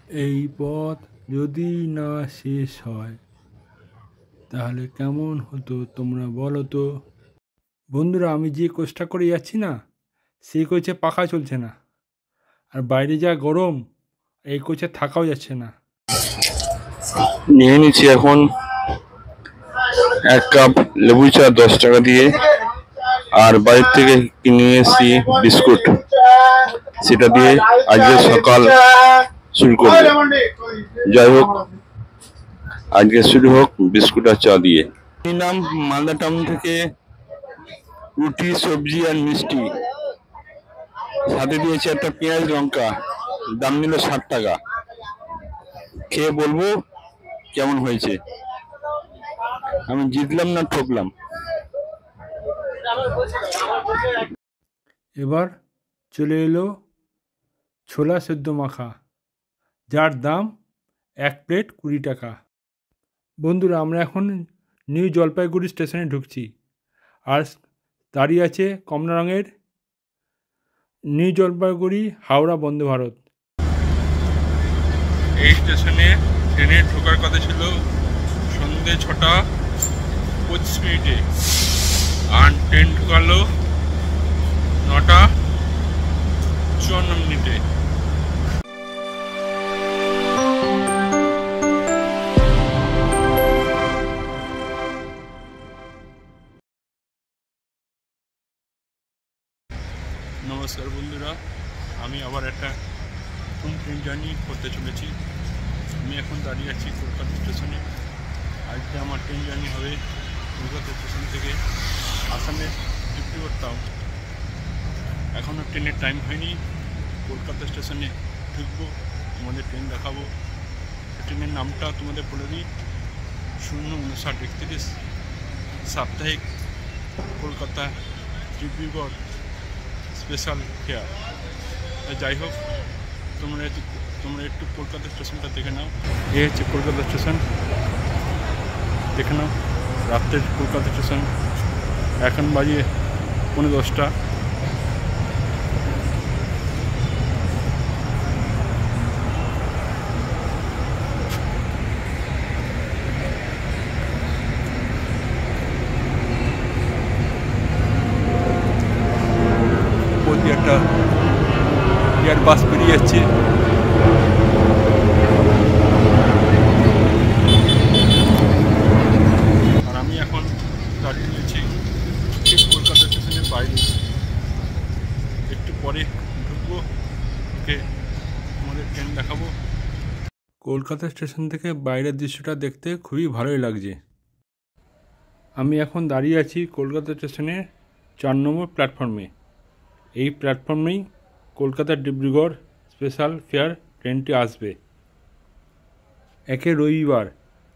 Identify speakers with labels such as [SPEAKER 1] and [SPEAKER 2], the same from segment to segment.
[SPEAKER 1] এই পথ যদি না শেষ হয় তাহলে কেমন হতো তোমরা বলো তো। বন্ধুরা, আমি যে কোর্সটা করে যাচ্ছি না, সেই কোচে পাখা চলছে না, আর বাইরে যা গরম, এই কোচে থাকাও যাচ্ছে না।
[SPEAKER 2] নিয়ে নিচ্ছি এখন 1 কাপ লেবু চা 10 টাকা দিয়ে, আর বাইরে থেকে কিনে এসেছি বিস্কুট, সেটা দিয়ে আজকে সকাল শুরু করবো। যাই হোক, আজকে শুরু হোক বিস্কুট আর চা দিয়ে। নিলাম মালদা টাউন থেকে রুটি, সবজি আর মিষ্টি, সাথে দিয়েছে একটা পেঁয়াজ লঙ্কা, দাম নিল 60 টাকা। খেয়ে বলবো কেমন হয়েছে। আমি জিতলাম না ঠকলাম।
[SPEAKER 1] এবার চলে এলো ছোলা সেদ্ধ মাখা, যার দাম 1 প্লেট 20 টাকা। বন্ধুরা, আমরা এখন নিউ জলপাইগুড়ি স্টেশনে ঢুকছি, আর দাঁড়িয়ে আছে কমলা রঙের নিউ জলপাইগুড়ি হাওড়া বন্দে ভারত। এই স্টেশনে ট্রেনে ঢোকার কথা ছিল সন্ধ্যে 6:25, আর ট্রেন ঢুকালো 9:54। নমস্কার বন্ধুরা, আমি আবার একটা ট্রেন জার্নি করতে চলেছি। আমি এখন দাঁড়িয়ে আছি কলকাতা স্টেশনে। আজকে আমার ট্রেন জার্নি হবে কলকাতা স্টেশন থেকে আসামের ডিব্রুগড় টাউন। এখনও ট্রেনের টাইম হয়নি। কলকাতা স্টেশনে ঢুকবো, তোমাদের ট্রেন দেখাবো। ট্রেনের নামটা তোমাদের বলে দিই, 05931 সাপ্তাহিক কলকাতা ডিব্রুগড় স্পেশাল ফেয়ার। যাই হোক, তোমরা একটু কলকাতা স্টেশনটা দেখে নাও। এই হচ্ছে কলকাতা স্টেশন, দেখে নাও। রাত্রের কলকাতা স্টেশন, এখন বাজে 9:45। একটা এয়ার বাস বেরিয়ে যাচ্ছে। আর আমি এখন দাঁড়িয়ে রয়েছি ঠিক কলকাতা স্টেশনের বাইরে। একটু পরে ঢুকবো, ওকে আমাদের ট্রেন দেখাবো। কলকাতা স্টেশন থেকে বাইরের দৃশ্যটা দেখতে খুবই ভালোই লাগছে। আমি এখন দাঁড়িয়ে আছি কলকাতা স্টেশনের 4 নম্বর প্ল্যাটফর্মে। এই প্ল্যাটফর্মেই কলকাতা ডিব্রুগড় স্পেশাল ফেয়ার ট্রেনটি আসবে। একে রবিবার,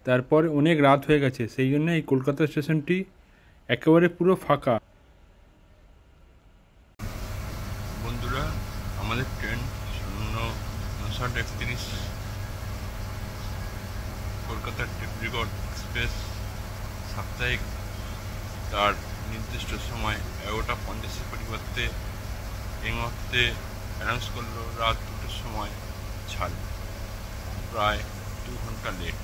[SPEAKER 1] তারপর অনেক রাত হয়ে গেছে, সেই জন্য এই কলকাতা স্টেশনটি একেবারে পুরো ফাঁকা। বন্ধুরা, আমাদের ট্রেন 05931 কলকাতা ডিব্রুগড় এক্সপ্রেস সাপ্তাহিক, তার নির্দিষ্ট সময় 11:50 পরিবর্তে এই মুহূর্তে অ্যানাউন্স করলো রাত 2টোর সময় ছাড়। প্রায় 2 ঘন্টা লেট।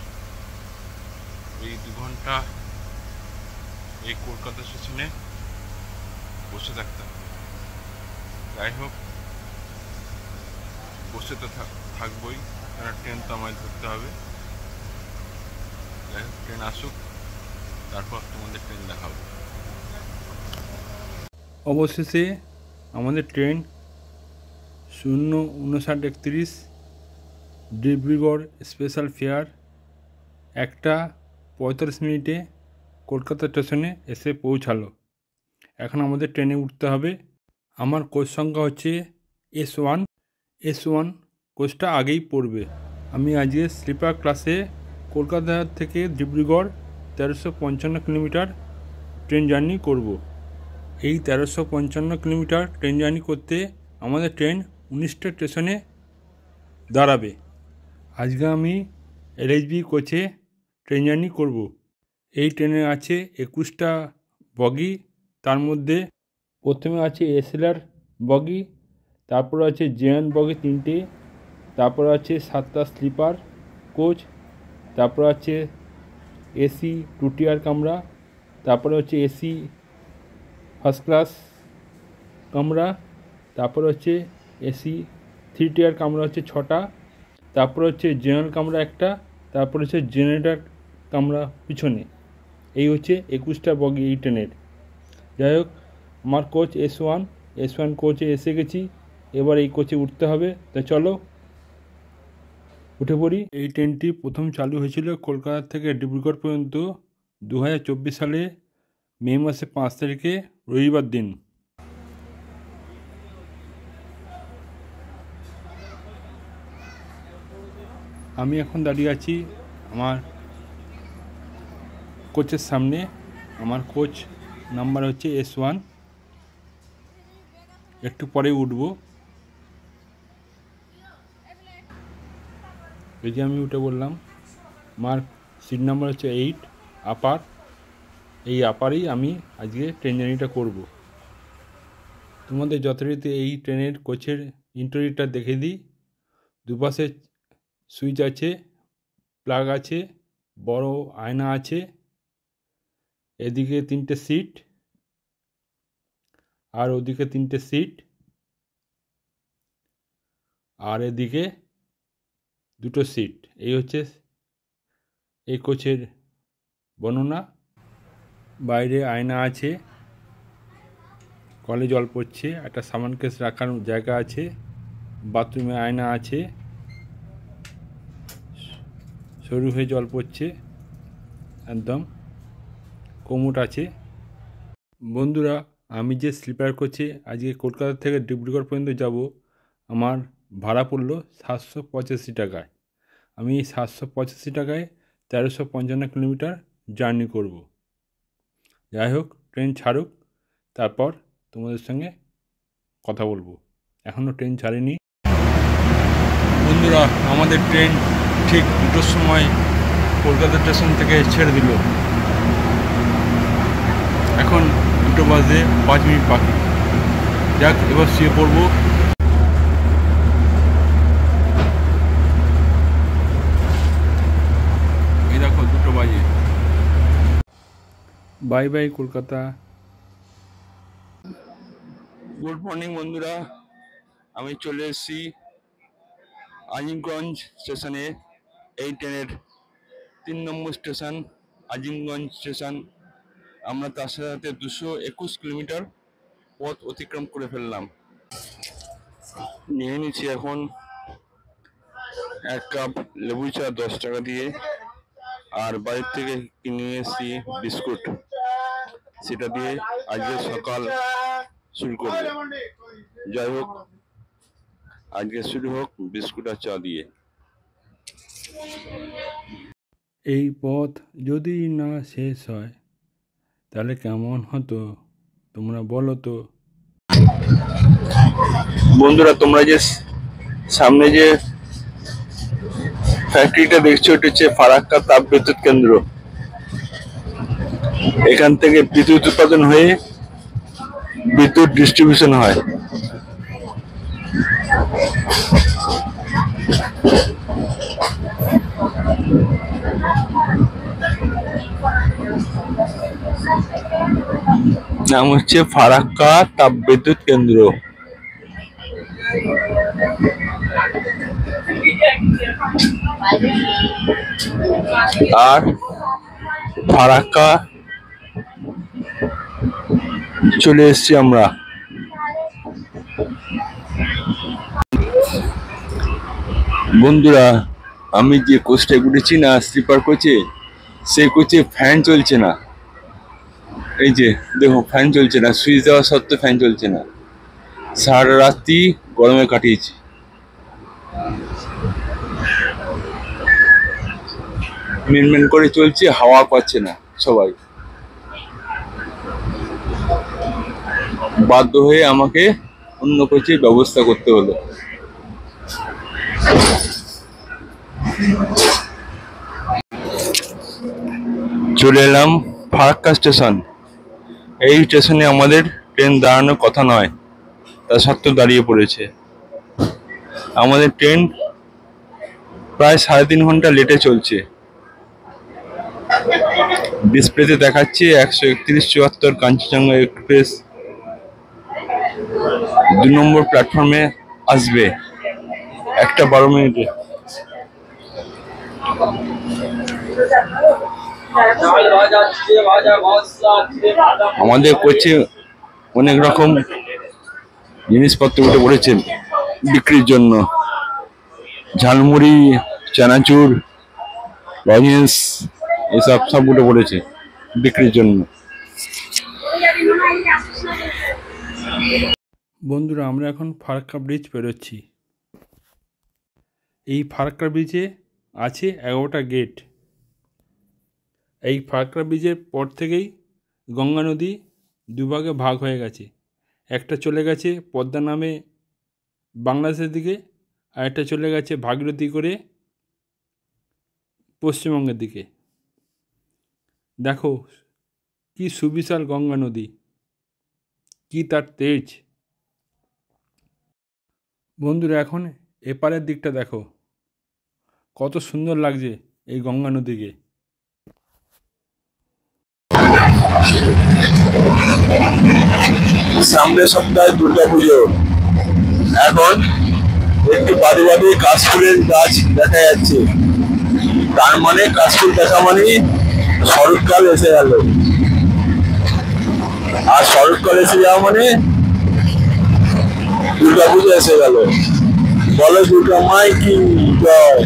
[SPEAKER 1] এই 2 ঘন্টা এই কলকাতা স্টেশনে বসে থাকতে হবে। যাই হোক, বসে তো থাকবই, কারণ ট্রেন তো আমায় ধরতে হবে। যাই হোক, ট্রেন আসুক, তারপর তোমাদের ট্রেন দেখাবো। অবশেষে আমাদের train 05931 Dibrugarh special fair 1:45 Kolkata স্টেশনে এসে পৌঁছালো। এখন আমাদের ট্রেনে উঠতে হবে। আমার কোচ সংখ্যা হচ্ছে S1 কোচটা আগেই পড়বে। আমি আজকে স্লিপার ক্লাসে কলকাতা থেকে ডিব্রুগড় 1355 কিলোমিটার ট্রেন জার্নি করব। এই 1355 কিলোমিটার ট্রেন জার্নি করতে আমাদের ট্রেন 19টা স্টেশনে দাঁড়াবে। আজকে আমি LHB কোচে ট্রেন জার্নি করব। এই ট্রেনে আছে 21টা বগি, তার মধ্যে প্রথমে আছে SLR বগি, তারপর আছে জেএন বগি 3টে,
[SPEAKER 3] তারপর আছে 7টা স্লিপার কোচ, তারপর আছে এসি 2 টিয়ার কামরা, তারপরে হচ্ছে এসি ফার্স্ট ক্লাস কামরা, তারপর হচ্ছে এসি 3 টিয়ার কামরা হচ্ছে 6টা, তারপর হচ্ছে জেনারেল কামরা একটা, তারপর হচ্ছে জেনারেটর কামরা পিছনে। এই হচ্ছে 21টা বগি এই ট্রেনের। যাই হোক, আমার কোচ S1 কোচে এসে গেছি, এবার এই কোচে উঠতে হবে। তো চলো উঠে পড়ি। এই ট্রেনটি প্রথম চালু হয়েছিল কলকাতা থেকে ডিব্রুগড় পর্যন্ত 2024 সালে মে মাসে 5 তারিখে রবিবার দিন। আমি এখন দাঁড়িয়ে আছি আমার কোচের সামনে। আমার কোচ নাম্বার হচ্ছে S1। একটু পরে উঠব। এই যে আমি উঠে বললাম, আমার সিট নাম্বার হচ্ছে 8 আপার। এই আপারেই আমি আজকে ট্রেন জার্নিটা করব। তোমাদের যথারীতি এই ট্রেনের কোচের ইন্টেরিয়রটা দেখে দিই। দুপাশে সুইচ আছে, প্লাগ আছে, বড় আয়না আছে, এদিকে 3টে সিট আর ওদিকে 3টে সিট, আর এদিকে 2টো সিট। এই হচ্ছে এই কোচের বর্ণনা। বাইরে আয়না আছে, কলে জল পড়ছে, একটা সামান কেস রাখার জায়গা আছে, বাথরুমে আয়না আছে, সরু হয়ে জল পড়ছে, একদম কোমোট আছে। বন্ধুরা, আমি যে স্লিপার কোচে আজকে কলকাতা থেকে ডিব্রুগড় পর্যন্ত যাব, আমার ভাড়া পড়লো 785 টাকায়। আমি 785 টাকায় 1355 কিলোমিটার জার্নি করব। যাই হোক, ট্রেন ছাড়ুক, তারপর তোমাদের সঙ্গে কথা বলবো। এখনও ট্রেন ছাড়েনি। বন্ধুরা, আমাদের ট্রেন ঠিক 2টোর সময় কলকাতা স্টেশন থেকে ছেড়ে দিল। এখন 2টো বাজে 5 মিনিট বাকি। যাক, এবার শুয়ে পড়বো। এই দেখো 2টো বাজে। Bye bye Kolkata. Good morning বন্ধুরা, আমি চলে এসেছি আজিমগঞ্জ স্টেশনে। এই ট্রেনের 3 নম্বর স্টেশন আজিমগঞ্জ স্টেশন। আমরা তার সাথে 221 কিলোমিটার পথ অতিক্রম করে ফেললাম। নিয়ে নিচ্ছি এখন 1 কাপ লেবু চা 10 টাকা দিয়ে, আর বাইরে থেকে কিনে এসেছি বিস্কুট, সেটা দিয়ে আজকে সকাল শুরু করব। যাই হোক, আজকে শুরু হোক বিস্কুট আর চা দিয়ে। এই পথ যদি না শেষ হয় তাহলে কেমন হতো তোমরা বলো তো। বন্ধুরা, তোমরা যে সামনে যে ফ্যাক্টরিটা দেখছো, এটা হচ্ছে ফারাক্কা তাপ বিদ্যুৎ কেন্দ্র। এখান থেকে বিদ্যুৎ উৎপাদন হয়ে বিদ্যুৎ ডিস্ট্রিবিউশন হয়। নাম হচ্ছে ফারাক্কা তাপ বিদ্যুৎ কেন্দ্র। আর ফারাক্কা চলে এসেছি আমরা। বন্ধুরা, আমি যে কোচটা উঠেছি না স্লিপার কোচে, সেই কোচে ফ্যান চলছে না। এই যে দেখো, ফ্যান চলছে না, সুইচ দেওয়া সত্ত্বেও ফ্যান চলছে না। সারা রাত্রি গরমে কাটিয়েছি। মিনমিন করে চলছে, হাওয়া পাচ্ছে না সবাই। বাধ্য হয়ে আমাকে অন্য কোচের ব্যবস্থা করতে হলো। চলে এলাম ফারাক্কা স্টেশন। এই স্টেশনে আমাদের ট্রেন দাঁড়ানোর কথা নয়, তা সত্ত্বেও দাঁড়িয়ে পড়েছে। আমাদের ট্রেন
[SPEAKER 2] প্রায় 3.5 ঘন্টা লেটে চলছে। ডিসপ্লেতে দেখাচ্ছে 13174 কাঞ্চনজঙ্ঘা এক্সপ্রেস 2 নম্বর প্ল্যাটফর্মে আসবে 1:12 আমাদের কোচে অনেক রকম জিনিসপত্র উঠে পড়েছে বিক্রির জন্য। ঝালমুড়ি, চানাচুর, লজেন্স এসব সব উঠে পড়েছে বিক্রির জন্য।
[SPEAKER 3] বন্ধুরা, আমরা এখন ফারাক্কা ব্রিজ পেরোচ্ছি। এই ফারাক্কা ব্রিজে আছে 11টা গেট। এই ফারাক্কা ব্রিজের পর থেকেই গঙ্গা নদী দুভাগে ভাগ হয়ে গেছে। একটা চলে গেছে পদ্মা নামে বাংলাদেশের দিকে, আর একটা চলে গেছে ভাগীরথী করে পশ্চিমবঙ্গের দিকে। দেখো কি সুবিশাল গঙ্গা নদী, কি তার তেজ। বন্ধুরা, এখন এপারের দিকটা দেখো, কত সুন্দর লাগছে এই গঙ্গা নদীকে।
[SPEAKER 2] সামনের সপ্তাহে দুর্গাপুজো। এখন একটি বাদে বাদে কাশফুলের গাছ দেখা যাচ্ছে, তার মানে কাশফুল দেখা মানে শরৎকাল এসে গেল। আর শরৎকাল এসে যাওয়া মানে দুর্গাপুজো এসে গেল। বলো দুর্গা মাই কি জয়।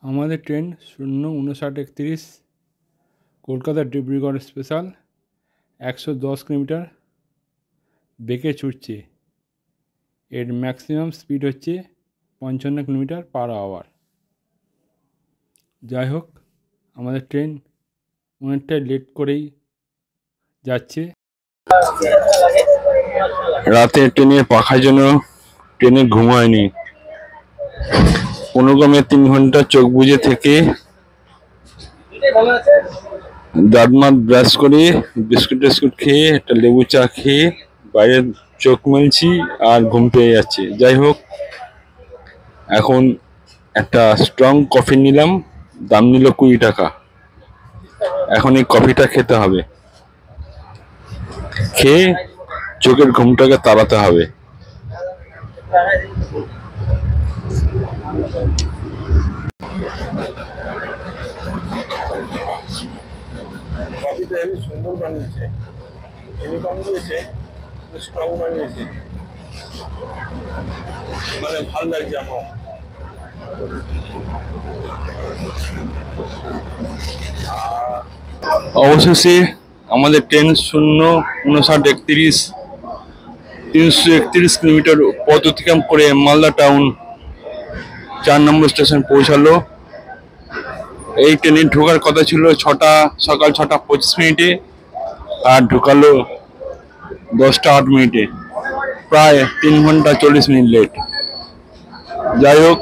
[SPEAKER 3] আমাদের train 0:59:31 Kolkata Dibrugarh special 110 kilometre বেগে ছুটছে। এর ম্যাক্সিমাম স্পিড হচ্ছে 55 কিলোমিটার পার আওয়ার। যাই হোক, আমাদের ট্রেন অনেকটাই লেট করেই যাচ্ছে।
[SPEAKER 2] রাতে ট্রেনের পাখার জন্য ট্রেনে ঘুম হয়নি। কোনোক্রমে 3 ঘন্টা চোখ বুজে থেকে দাঁত মাত ব্রাশ করে বিস্কুট খেয়ে একটা লেবু চা খেয়ে বাইরে চোখ মেলছি আর ঘুম পেয়ে যাচ্ছে। যাই হোক, এখন একটা স্ট্রং কফি নিলাম, দাম নিল 20 টাকা। এখন এই কফিটা খেতে হবে, খেয়ে চোখের ঘুমটাকে তাড়াতে হবে। কফিটা হেবি সুন্দর বানিয়েছে, চিনি কম দিয়েছে, স্ট্রং বানিয়েছে, মানে ভালো লাগছে আমার। অবশেষে আমাদের ট্রেন 0:59:31 331 কিলোমিটার পথ অতিক্রম করে মালদা টাউন 4 নম্বর স্টেশন পৌঁছালো। এই ট্রেনে ঢোকার কথা ছিল সকাল 6টা 25 মিনিটে, আর ঢোকালো 10টা 8 মিনিটে, প্রায় 3 ঘন্টা 40 মিনিট লেট। যাই হোক,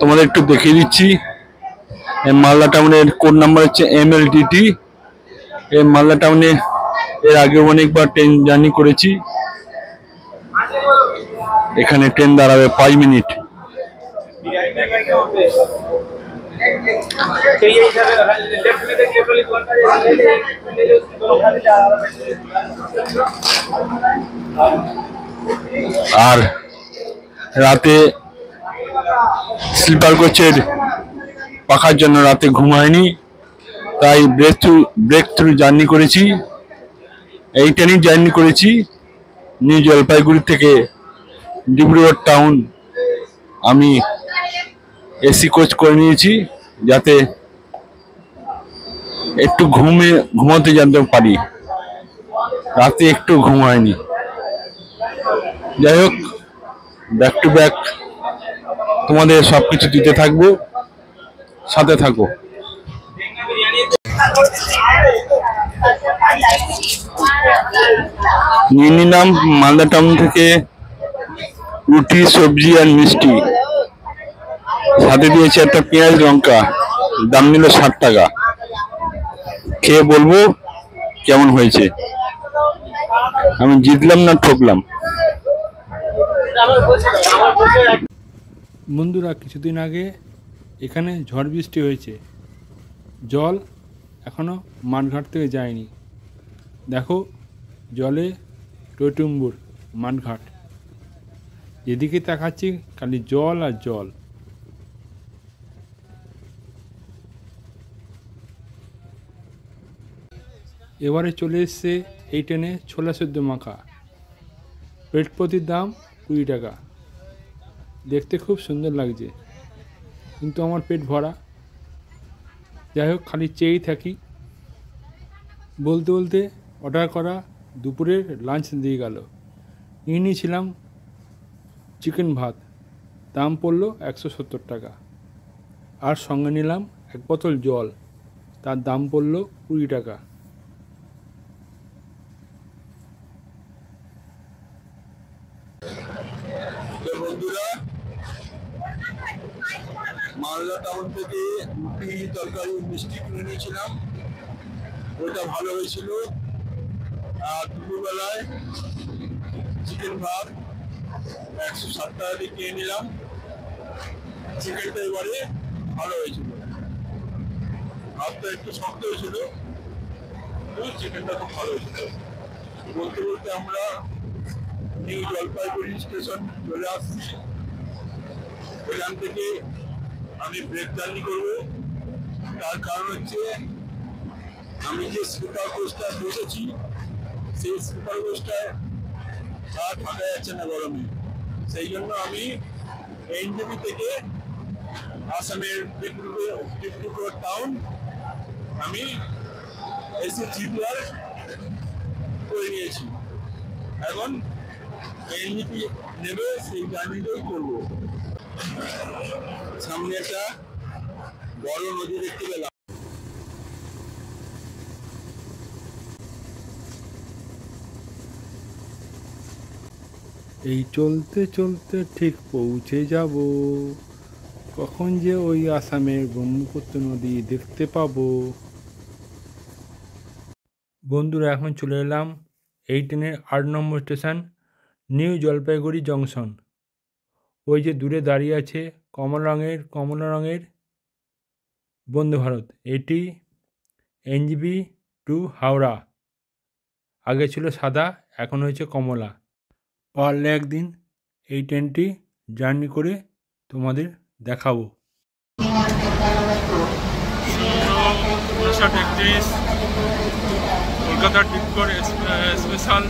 [SPEAKER 2] তোমাদের একটু দেখিয়ে দিচ্ছি। মালদা টাউনের কোড নাম্বার হচ্ছে MLTT। এই মালদা টাউনে এর আগে অনেকবার ট্রেন জার্নি করেছি। এখানে ট্রেন দাঁড়াবে 5 মিনিট। আর রাতে স্লিপার কোচের পাখার জন্য রাতে ঘুম হয়নি, তাই ব্রেক থ্রু জার্নি করেছি। এই ট্রেনে জার্নি করেছি নিউ জলপাইগুড়ি থেকে ডিব্রুগড় টাউন। আমি এসি কোচ করে নিয়েছি যাতে একটু ঘুমোতে যেতে পারি। রাতে একটু ঘুম হয়নি। যাই হোক, ব্যাক টু ব্যাক তোমাদের সবকিছু দিতে থাকবো, সাথে থাকো। নিয়ে নিলাম মালদা টাউন থেকে রুটি, সবজি আর মিষ্টি, সাথে দিয়েছে একটা পেঁয়াজ লঙ্কা, দাম নিল 60 টাকা। খেয়ে বলবো কেমন হয়েছে। আমি জিতলাম না ঠকলাম?
[SPEAKER 3] বন্ধুরা, কিছুদিন আগে এখানে ঝড় বৃষ্টি হয়েছে, জল এখনও মাঠঘাট থেকে যায়নি। দেখো জলে টইটুম্বুর মাঠঘাট, যেদিকে তাকাচ্ছি খালি জল আর জল। এবারে চলে এসছে এই ট্রেনে ছোলা সেদ্ধ মাখা, প্লেট প্রতির দাম 20 টাকা। দেখতে খুব সুন্দর লাগছে, কিন্তু আমার পেট ভরা। যাই হোক, খালি চেয়েই থাকি। বলতে বলতে অর্ডার করা দুপুরের লাঞ্চ দিয়ে গেল। নিয়ে নিয়েছিলাম চিকেন ভাত, দাম পড়লো 170 টাকা। আর সঙ্গে নিলাম 1 বোতল জল, তার দাম পড়লো 20 টাকা।
[SPEAKER 2] বন্ধুরা, মালদা টাউন থেকে রুটি তরকারি মিষ্টি কিনে নিয়েছিলাম, ওটা ভালো হয়েছিল। আর দুপুরবেলায় চিকেন ভাত 160 টাকা দিয়ে কিনে নিলাম। চিকেনটা এবারে ভালো হয়েছিল, ভাতটা একটু শক্ত হয়েছিল, চিকেনটা খুব ভালো হয়েছিল। বলতে বলতে আমরা নিউ জলপাইগুড়ি স্টেশন চলে আসছি। ওইখান থেকে আমি ব্রেক জার্নি করবো। তার কারণ হচ্ছে, আমি যে স্লিপার কোচটা বসেছি, সেই স্লিপার কোচটায় আর থাকা যাচ্ছে না গরমে। সেই জন্য আমি এনজেপি থেকে আসামের ডিব্রুগড় টাউন আমি এসি জিপিআর করে নিয়েছি। এখন এনজেপি নেবে, সেই জার্নিটাই করবো। সামনে একটা বড় নদী দেখতে পেলাম।
[SPEAKER 3] এই চলতে চলতে ঠিক পৌঁছে যাব, কখন যে ওই আসামের ব্রহ্মপুত্র নদী দেখতে পাবো। বন্ধুরা, এখন চলে এলাম এই ট্রেনের 8 নম্বর স্টেশন, নিউ জলপাইগুড়ি জংশন। ওই যে দূরে দাঁড়িয়ে আছে কমলা রঙের বন্দে ভারত, এটি এনজেপি টু হাওড়া। আগে ছিল সাদা, এখন হয়েছে কমলা। পারলে একদিন এই ট্রেনটি জার্নি করে তোমাদের দেখাবো।
[SPEAKER 1] 5931 কলকাতা ডিব্রুগড় স্পেশাল,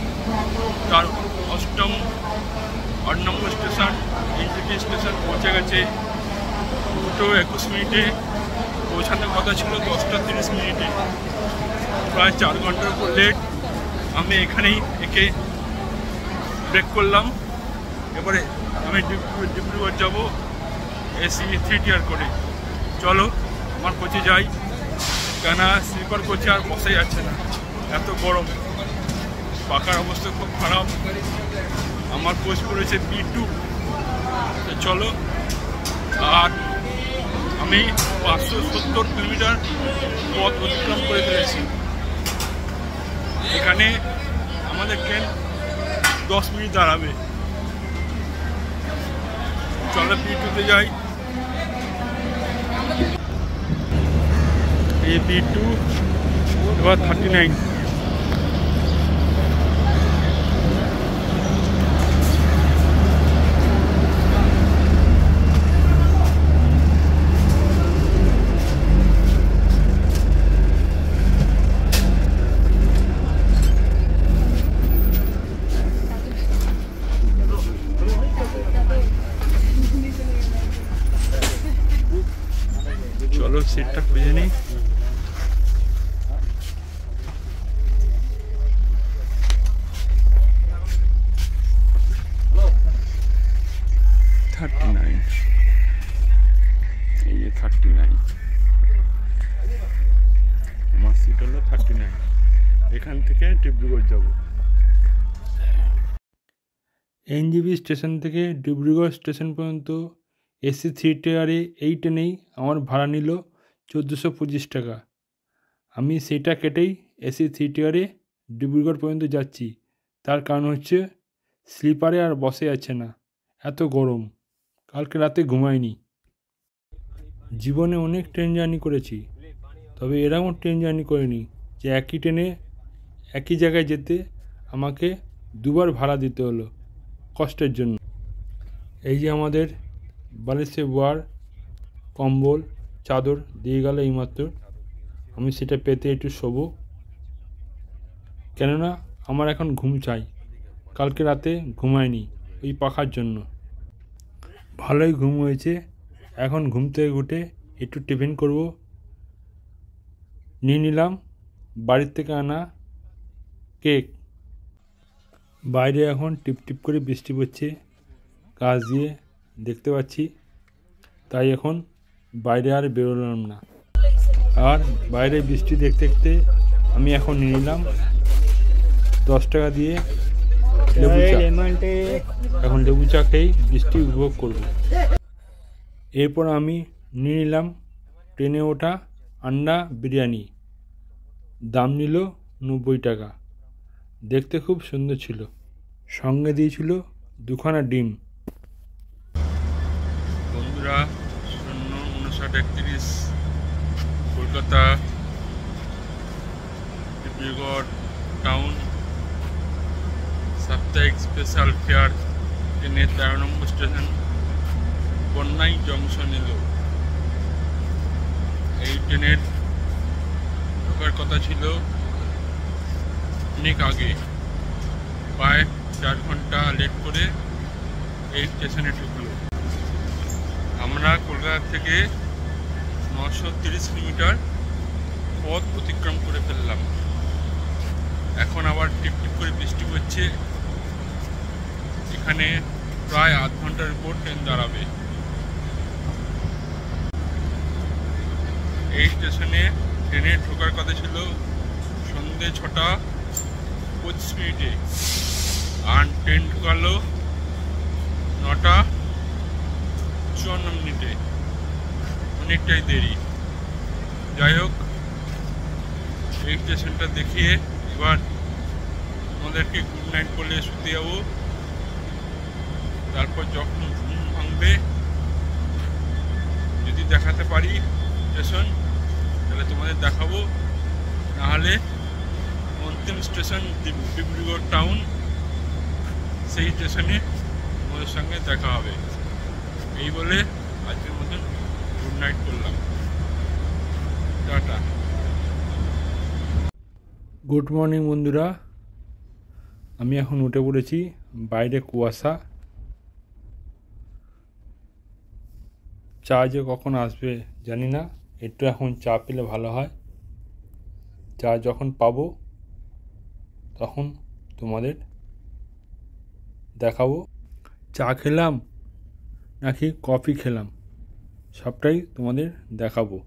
[SPEAKER 1] তার 8 নম্বর স্টেশন এনজেপি স্টেশন পৌঁছে গেছে। 2:21 পৌঁছানোর কথা ছিল 10:30। প্রায় 4 ঘন্টার উপর লেট। আমি এখানেই একে ব্রেক করলাম। এবারে আমি ডিব্রুগড় যাব এসি 3 টিয়ার করে। চলো আমার কোচে যাই, কেন স্লিপার কোচে আর বসে যাচ্ছে না, এত গরম, পাকার অবস্থা খুব খারাপ। আমার কোচ পড়েছে B2। চলো, আর আমি 570 কিলোমিটার পথ অতিক্রম করে ফেলেছি। এখানে আমাদের ট্রেন 10 মিনিট দাঁড়াবে। চলো B2-তে যাই। এই B2 এবার 39। চলো সিটটা খুঁজে নিই। এই যে 39, আমার সিট হলো 39। এখান থেকে ডিব্রুগড় যাব। এনজেপি স্টেশন থেকে ডিব্রুগড় স্টেশন পর্যন্ত এসি 3 টিয়ারে এই ট্রেনেই আমার ভাড়া নিল 1425 টাকা। আমি সেটা কেটেই এসি 3 টিয়ারে ডিব্রুগড় পর্যন্ত যাচ্ছি,
[SPEAKER 3] তার কারণ হচ্ছে স্লিপারে আর বসে যাচ্ছে না, এত গরম। কালকে রাতে ঘুমাইনি। জীবনে অনেক ট্রেন জার্নি করেছি, তবে এরকম ট্রেন জার্নি করিনি যে একই ট্রেনে একই জায়গায় যেতে আমাকে দুবার ভাড়া দিতে হলো কষ্টের জন্য। এই যে আমাদের বালিশে বোয়ার কম্বল চাদর দিয়ে গেল এইমাত্র, আমি সেটা পেতে একটু শোবো, কেননা আমার এখন ঘুম চাই। কালকে রাতে ঘুমায়নি ওই পাখার জন্য। ভালোই ঘুম হয়েছে। এখন ঘুম থেকে উঠে একটু টিফিন করব। নিয়ে নিলাম বাড়ির থেকে আনা কেক। বাইরে এখন টিপ টিপ করে বৃষ্টি পড়ছে, গাছ দিয়ে দেখতে পাচ্ছি, তাই এখন বাইরে আর বেরোলাম না। আর বাইরে বৃষ্টি দেখতে দেখতে আমি এখন নিয়ে নিলাম 10 টাকা দিয়ে লেবু চা। এখন লেবু চা খেয়েই বৃষ্টি উপভোগ করব। এরপর আমি নিয়ে নিলাম ট্রেনে ওঠা আন্ডা বিরিয়ানি। দাম নিল 90 টাকা। দেখতে খুব সুন্দর ছিল। সঙ্গে দিয়েছিল 2খানা ডিম।
[SPEAKER 1] বন্ধুরা, 05931 কলকাতা ডিব্রুগড় টাউন সাপ্তাহিক স্পেশাল ফেয়ার ট্রেনের 13 নম্বর স্টেশন বন্যাই জংশন এলো। এই ট্রেনের ঢোকার কথা ছিল অনেক আগে, প্রায় 4 ঘন্টা লেট করে এই স্টেশনে ঢুকলো। আমরা কলকাতা থেকে 930 কিলোমিটার পথ অতিক্রম করে ফেললাম। এখন আবার টিপ টিপ করে বৃষ্টি পড়ছে। এখানে প্রায় আধ ঘন্টার উপর ট্রেন দাঁড়াবে। এই স্টেশনে ট্রেনে ঢোকার কথা ছিল সন্ধ্যে 6টা 25 মিনিটে, আর ট্রেন ঢুকালো 9টা 54 মিনিটে। অনেকটাই দেরি। যাই হোক, এই স্টেশনটা দেখিয়ে এবার আমাদেরকে গুড নাইট বলে শুতে যাবো। তারপর যখন ঘুম ভাঙবে, যদি দেখাতে পারি স্টেশন, তাহলে তোমাদের দেখাবো, নাহলে অন্তিম স্টেশন ডিব্রুগড় টাউন, সেই স্টেশনে আমাদের সঙ্গে দেখা হবে। এই বলে আজকের মতন গুড নাইট করলাম। টাটা।
[SPEAKER 3] গুড মর্নিং বন্ধুরা, আমি এখন উঠে পড়েছি। বাইরে কুয়াশা। চা যে কখন আসবে জানি না, একটু এখন চা পেলে ভালো হয়। চা যখন পাবো তখন তোমাদের দেখাবো চা খেলাম নাকি কফি খেলাম, সবটাই তোমাদের দেখাবো।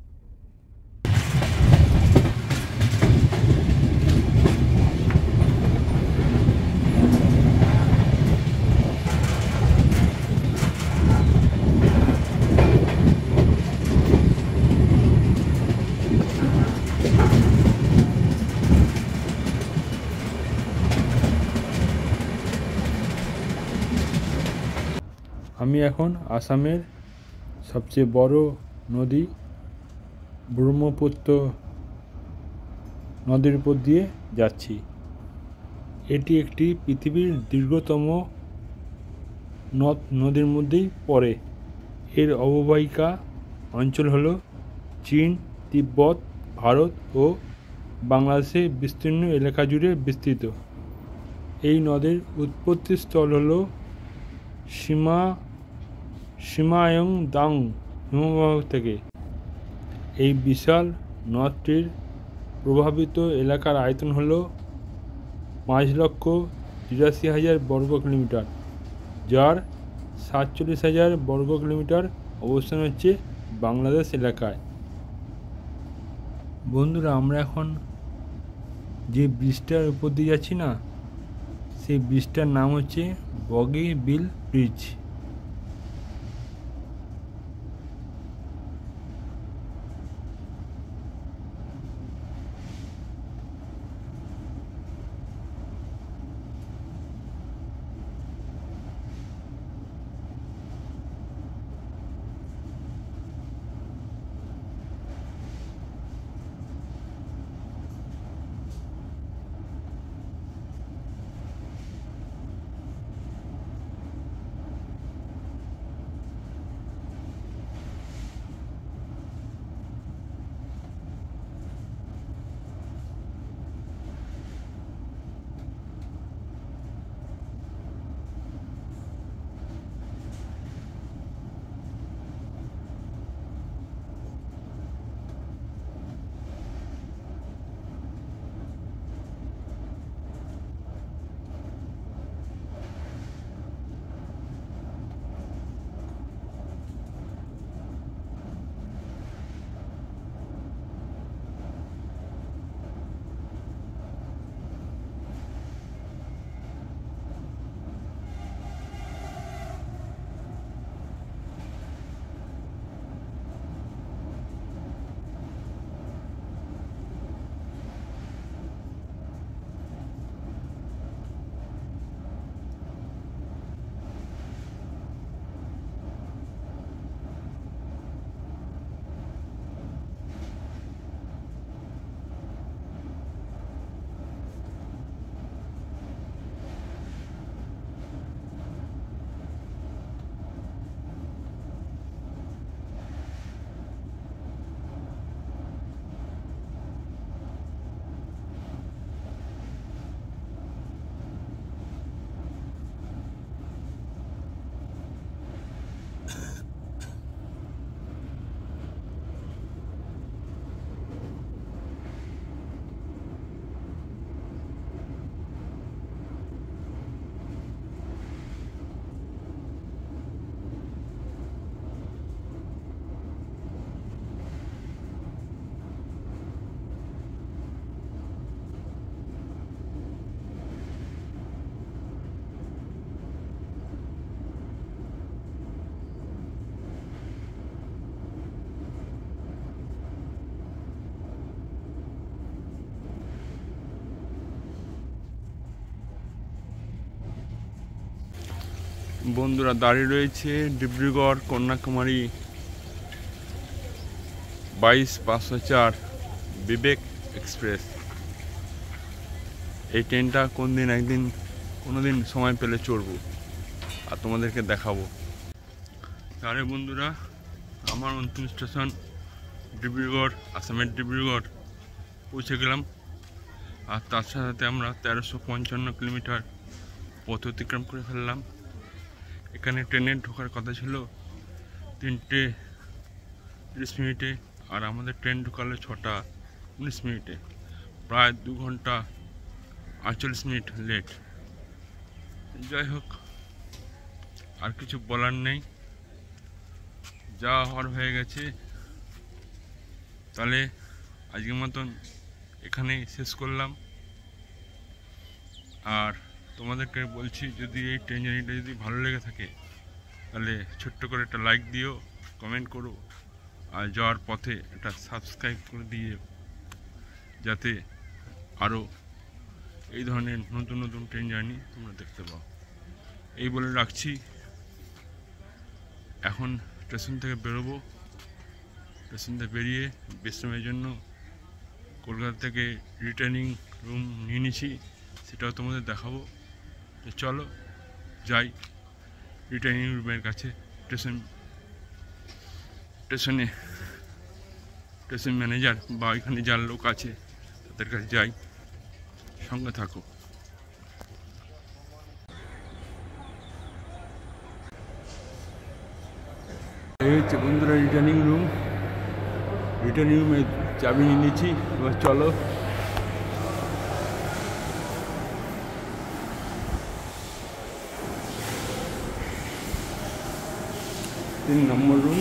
[SPEAKER 3] আমি এখন আসামের সবচেয়ে বড় নদী ব্রহ্মপুত্র নদীর উপর দিয়ে যাচ্ছি। এটি একটি পৃথিবীর দীর্ঘতম নদীর মধ্যেই পড়ে। এর অববাহিকা অঞ্চল হল চীন, তিব্বত, ভারত ও বাংলাদেশের বিস্তীর্ণ এলাকা জুড়ে বিস্তৃত। এই নদের উৎপত্তিস্থল হল সিমায়ংদাং হিমবাহ থেকে। এই বিশাল নদটির প্রভাবিত এলাকার আয়তন হল 5,83,000 বর্গ কিলোমিটার, যার 47,000 বর্গ কিলোমিটার অবস্থান হচ্ছে বাংলাদেশ এলাকায়। বন্ধুরা, আমরা এখন যে ব্রিজটার উপর দিয়ে যাচ্ছি না, সেই ব্রিজটার নাম হচ্ছে বগিবিল ব্রিজ।
[SPEAKER 1] বন্ধুরা দাঁড়িয়ে রয়েছে ডিব্রুগড় কন্যাকুমারী 22/504 বিবেক এক্সপ্রেস। এই ট্রেনটা একদিন কোনোদিন সময় পেলে চড়বো আর তোমাদেরকে দেখাবো। তাহলে বন্ধুরা আমার অন্তিম স্টেশন ডিব্রুগড়, আসামের ডিব্রুগড় পৌঁছে গেলাম। আর তার সাথে আমরা 1355 কিলোমিটার পথ অতিক্রম করে ফেললাম। এখানে ট্রেনে ঢোকার কথা ছিল 3:30 আর আমাদের ট্রেন ঢুকালো 6:19, প্রায় 2 ঘন্টা 48 মিনিট লেট। যাই হোক, আর কিছু বলার নেই, যা হওয়ার হয়ে গেছে। তাহলে আজকের মতন এখানেই শেষ করলাম। আর তোমাদেরকে বলছি, যদি এই ট্রেন জার্নিটা যদি ভালো লেগে থাকে তাহলে ছোট্ট করে একটা লাইক দিও, কমেন্ট করো, আর যাওয়ার পথে একটা সাবস্ক্রাইব করে দিয়ে, যাতে আরও এই ধরনের নতুন নতুন ট্রেন জার্নি তোমরা দেখতে পাও। এই বলে রাখছি। এখন স্টেশন থেকে বেরোবো। স্টেশন থেকে বেরিয়ে বিশ্রামের জন্য কলকাতা থেকে রিটার্নিং রুম নিয়ে নিয়েছি, সেটাও তোমাদের দেখাবো। তো চলো যাই রিটার্নিং রুমের কাছে। স্টেশন ম্যানেজার বা এখানে যার লোক আছে তাদের কাছে যাই, সঙ্গে থাকো। এই হচ্ছে বন্ধুরা রিটার্নিং রুমে চাবি নিয়ে নিয়েছি। এবার চলো তিন নম্বর রুম।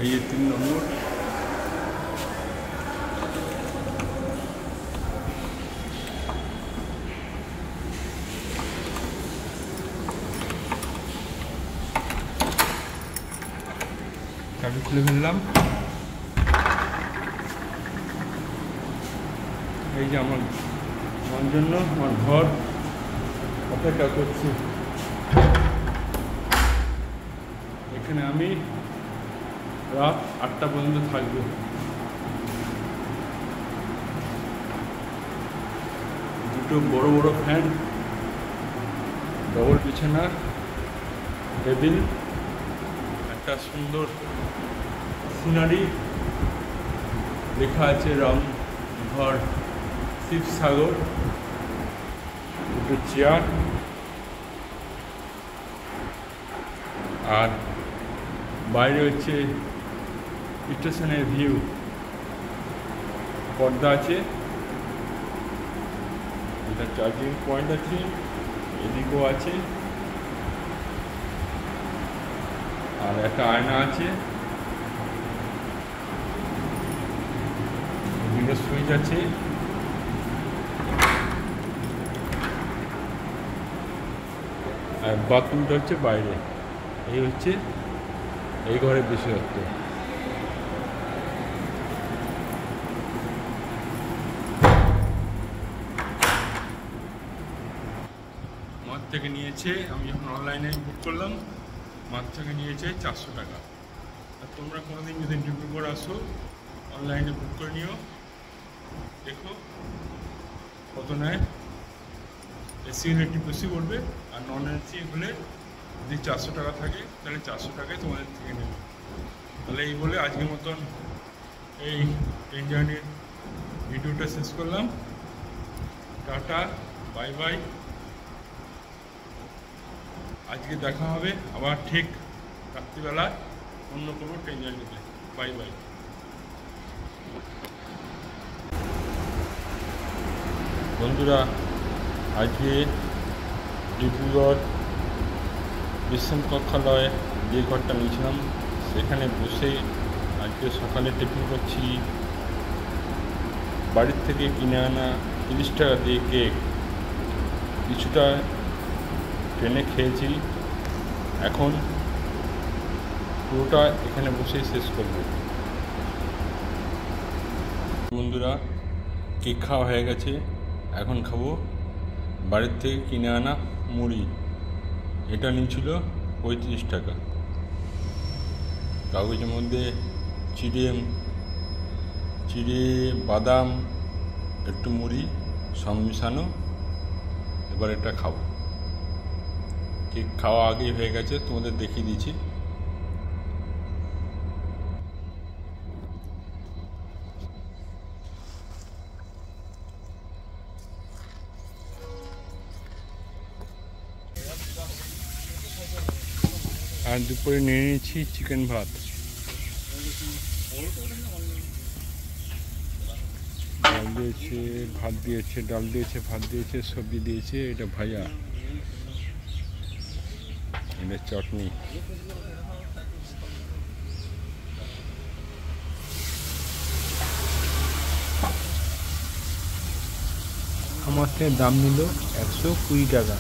[SPEAKER 1] এই 3 নম্বর। চাবি খুলে ফেললাম। এই যে আমার জন্য আমার ঘর অপেক্ষা করছি। এখানে আমি রাত 8টা পর্যন্ত থাকবো। দুটো বড় বড় ফ্যান, ডবল বিছানা, টেবিল, একটা সুন্দর সিনারি, লেখা আছে রামঘর শিবসাগর, দুটো চেয়ার, আর বাইরে হচ্ছে স্টেশনের ভিউ। পর্দা আছে, এটা চার্জিং পয়েন্ট আছে, এদিকেও আছে, আর একটা আয়না আছে, এদিকে সুইচ আছে, আর বাথরুমটা হচ্ছে বাইরে। এই হচ্ছে এই ঘরের বিশেষত্ব। মাঠ থেকে নিয়েছে, আমি যখন অনলাইনে বুক করলাম, মাঠ থেকে নিয়েছে 400 টাকা। আর তোমরা কোনোদিন যদি ডিব্রুগড় আসো, অনলাইনে বুক করে নিও, দেখো কত নেয়। এসি হলে একটু বেশি পড়বে, আর নন এসি হলে যদি 400 টাকা থাকে তাহলে 400 টাকায় তোমাদের থেকে নেবে। তাহলে এই বলে আজকের মতন এই ট্রেন জার্নির ভিডিওটা শেষ করলাম। Tata, bye bye. আজকে দেখা হবে আবার ঠিক রাত্রিবেলা অন্য কোনো ট্রেন জার্নিতে। Bye bye. বন্ধুরা, আজকে ডিব্রুগড় বিশ্রাম কক্ষালয়ে যে ঘরটা নিয়েছিলাম সেখানে বসে আজকে সকালে টিফিন করছি। বাড়ির থেকে কিনে আনা 30 টাকা দিয়ে কেক, কিছুটা ট্রেনে খেয়েছি। এখন পুরোটা এখানে বসেই শেষ করব। বন্ধুরা, কেক খাওয়া হয়ে গেছে,
[SPEAKER 3] এখন খাবো বাড়ির থেকে কিনে আনা মুড়ি। এটা নিয়েছিল 35 টাকা। কাগজের মধ্যে চিড়ে বাদাম একটু মুড়ি সব মিশানো। এবার এটা খাবো। ঠিক খাওয়া আগেই হয়ে গেছে, তোমাদের দেখিয়ে দিচ্ছি। আর দুপুরে নিয়ে নিয়েছি চিকেন ভাত। ডাল দিয়েছে, ভাত দিয়েছে, ডাল দিয়েছে, ভাত দিয়েছে, সবজি দিয়েছে, এটা ভাজা, এটা চটনি। আমার থেকে দাম নিল 120 টাকা।